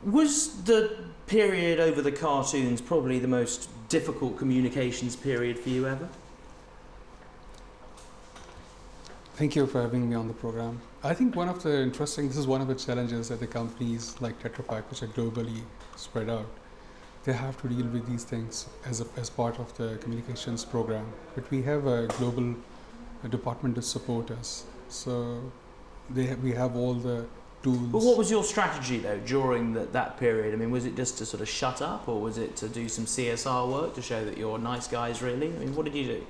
Was the period over the cartoons probably the most difficult communications period for you ever? Thank you for having me on the program. I think this is one of the challenges that the companies like Tetra Pak, which are globally spread out, they have to deal with these things as part of the communications program. But we have a global department to support us. So we have all the tools. But what was your strategy though during that period? I mean, was it just to sort of shut up, or was it to do some CSR work to show that you're nice guys really? I mean, what did you do?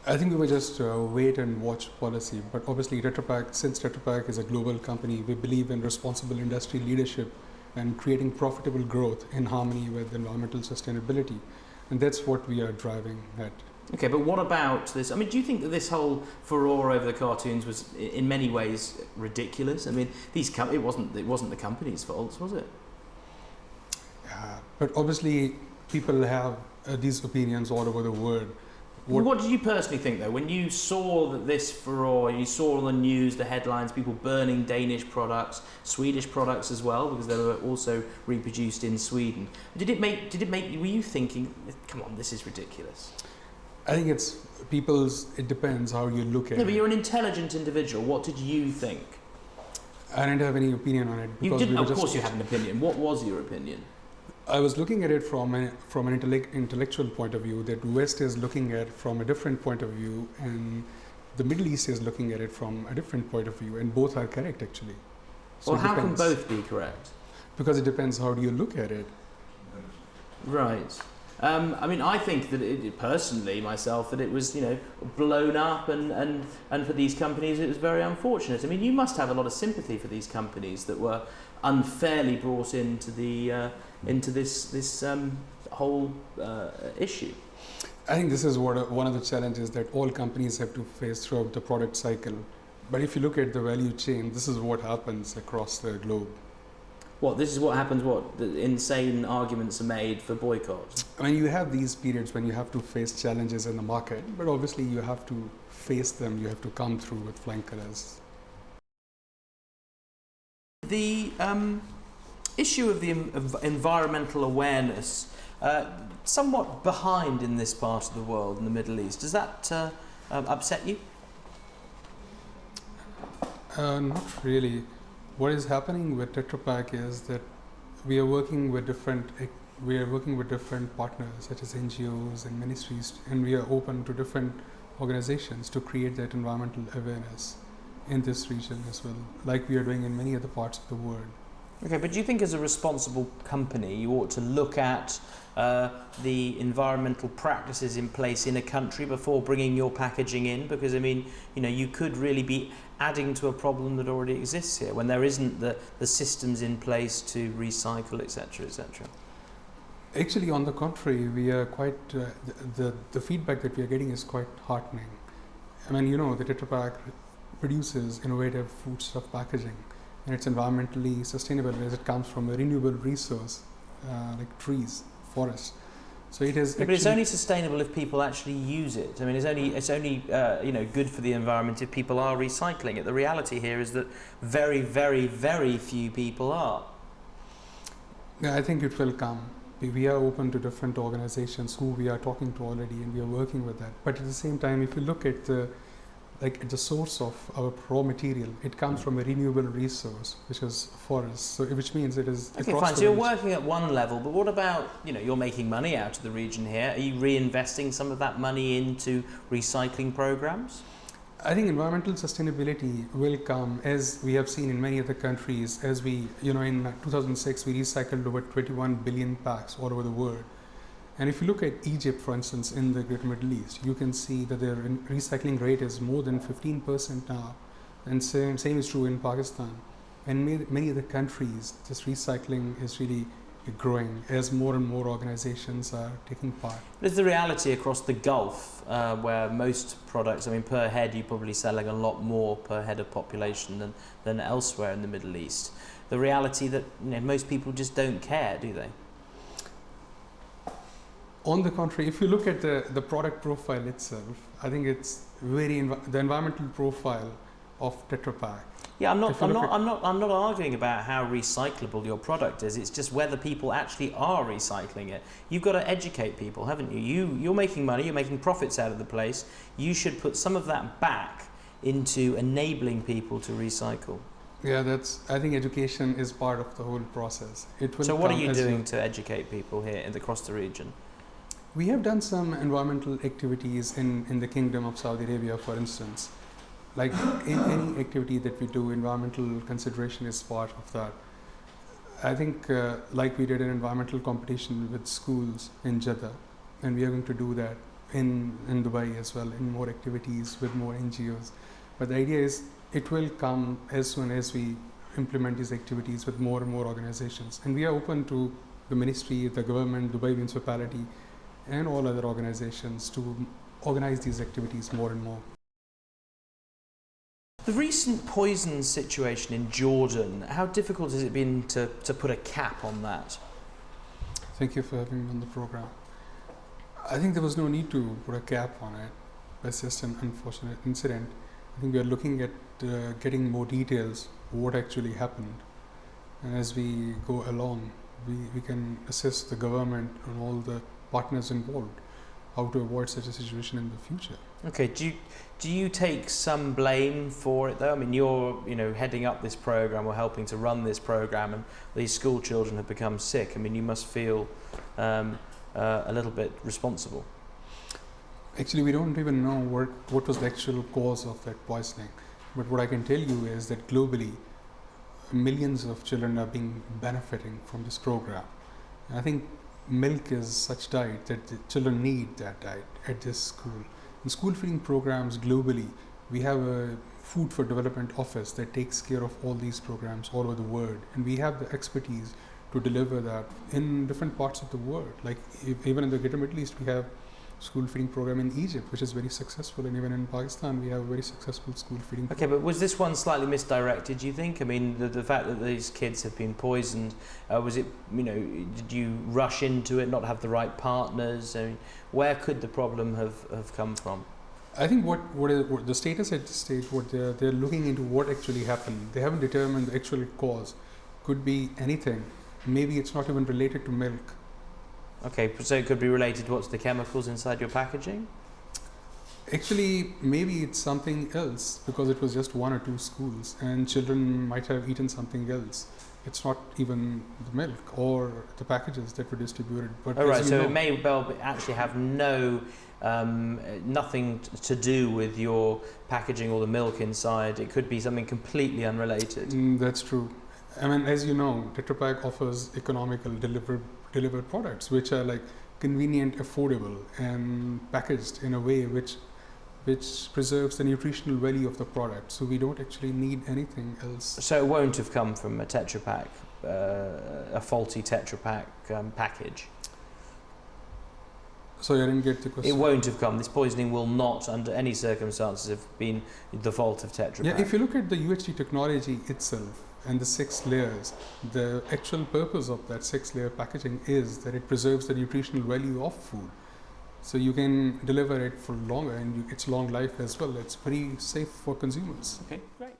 I think we were just wait and watch policy. But obviously since Tetra Pak is a global company, we believe in responsible industry leadership and creating profitable growth in harmony with environmental sustainability. And that's what we are driving at. Okay, but what about this? I mean, do you think that this whole furore over the cartoons was in many ways ridiculous? I mean, it wasn't the company's fault, was it? Yeah, but obviously people have these opinions all over the world. What did you personally think though, when you saw that this furore, you saw on the news the headlines, people burning Danish products, Swedish products as well, because they were also reproduced in Sweden. Were you thinking, come on, this is ridiculous? I think it depends how you look at it. No, but you're an intelligent individual. What did you think? I didn't have any opinion on it. You didn't, of course you had an opinion. What was your opinion? I was looking at it from an intellectual point of view, that West is looking at it from a different point of view, and the Middle East is looking at it from a different point of view, and both are correct actually. So well, how can both be correct? Because it depends how do you look at it. Right. I mean, I think that personally, myself, that it was, blown up, and for these companies, it was very unfortunate. I mean, you must have a lot of sympathy for these companies that were unfairly brought into this whole issue. I think this is one of the challenges that all companies have to face throughout the product cycle. But if you look at the value chain, this is what happens across the globe. This is what happens, the insane arguments are made for boycott? I mean, you have these periods when you have to face challenges in the market, but obviously you have to face them, you have to come through with flying colors. The issue of the environmental awareness, somewhat behind in this part of the world, in the Middle East. Does that upset you? Not really. What is happening with Tetra Pak is that we are working with different partners such as NGOs and ministries, and we are open to different organizations to create that environmental awareness in this region as well, like we are doing in many other parts of the world. Okay, but do you think as a responsible company you ought to look at the environmental practices in place in a country before bringing your packaging in? Because I mean, you could really be adding to a problem that already exists here when there isn't the systems in place to recycle, etc., etc. Actually, on the contrary, we are quite the feedback that we are getting is quite heartening. I mean, the Tetra Pak produces innovative foodstuff packaging, and it's environmentally sustainable as it comes from a renewable resource like trees, forests. So it is. Yeah, but it's only sustainable if people actually use it. I mean, it's only good for the environment if people are recycling it. The reality here is that very, very, very few people are. Yeah, I think it will come. We are open to different organizations who we are talking to already, and we are working with that. But at the same time, if you look at the source of our raw material, it comes from a renewable resource, which is forest. So, which means it is. Okay, fine. So you're working at one level, but what about you're making money out of the region here? Are you reinvesting some of that money into recycling programs? I think environmental sustainability will come, as we have seen in many other countries. As we, in 2006, we recycled over 21 billion packs all over the world. And if you look at Egypt, for instance, in the Greater Middle East, you can see that their recycling rate is more than 15% now. And same is true in Pakistan. And many other countries, this recycling is really growing as more and more organizations are taking part. Is the reality across the Gulf, where most products, per head, you're probably selling a lot more per head of population than elsewhere in the Middle East. The reality that most people just don't care, do they? On the contrary, if you look at the product profile itself, I think it's the environmental profile of Tetra Pak Yeah, I'm If you look at- I'm not arguing about how recyclable your product is. It's just whether people actually are recycling it. You've got to educate people, haven't you? You're making money, you're making profits out of the place. You should put some of that back into enabling people to recycle. Yeah, I think education is part of the whole process. It will So what are come you as doing to educate people here across the region? We have done some environmental activities in the Kingdom of Saudi Arabia, for instance. Like in any activity that we do, environmental consideration is part of that. I think like we did an environmental competition with schools in Jeddah, and we are going to do that in Dubai as well, in more activities with more NGOs. But the idea is it will come as soon as we implement these activities with more and more organizations. And we are open to the ministry, the government, Dubai municipality, and all other organizations to organize these activities more and more. The recent poison situation in Jordan, how difficult has it been to put a cap on that? Thank you for having me on the program. I think there was no need to put a cap on it. It's just an unfortunate incident. I think we are looking at getting more details of what actually happened. And as we go along, we can assist the government and all the partners involved how to avoid such a situation in the future. Okay, do you take some blame for it though? I mean, you're heading up this program or helping to run this program, and these school children have become sick. I mean, you must feel a little bit responsible. Actually, we don't even know what was the actual cause of that poisoning. But what I can tell you is that globally, millions of children are benefiting from this program. And I think milk is such diet that the children need that diet at this school. In school feeding programs globally, we have a Food for Development office that takes care of all these programs all over the world, and we have the expertise to deliver that in different parts of the world. Like even in the Greater Middle East, we have school feeding program in Egypt, which is very successful, and even in Pakistan, we have a very successful school feeding. Okay, but was this one slightly misdirected? Do you think? I mean, the fact that these kids have been poisoned, was it? Did you rush into it, not have the right partners? I mean, where could the problem have come from? I think what the status at this stage, what they're looking into what actually happened. They haven't determined the actual cause. Could be anything. Maybe it's not even related to milk. Okay, so it could be related to the chemicals inside your packaging? Actually, maybe it's something else because it was just one or two schools and children might have eaten something else. It's not even the milk or the packages that were distributed. But so it may well actually have nothing to do with your packaging or the milk inside. It could be something completely unrelated. That's true. I mean, as you know, Tetra Pak offers economical delivered products which are like convenient, affordable, and packaged in a way which preserves the nutritional value of the product. So we don't actually need anything else. So it won't have come from a Tetra Pak, a faulty Tetra Pak package? So I didn't get the question. It won't have come. This poisoning will not, under any circumstances, have been the fault of Tetra Pak. Yeah, if you look at the UHT technology itself and the 6 layers, the actual purpose of that 6-layer packaging is that it preserves the nutritional value of food. So you can deliver it for longer and it's long life as well. It's pretty safe for consumers. Okay, great.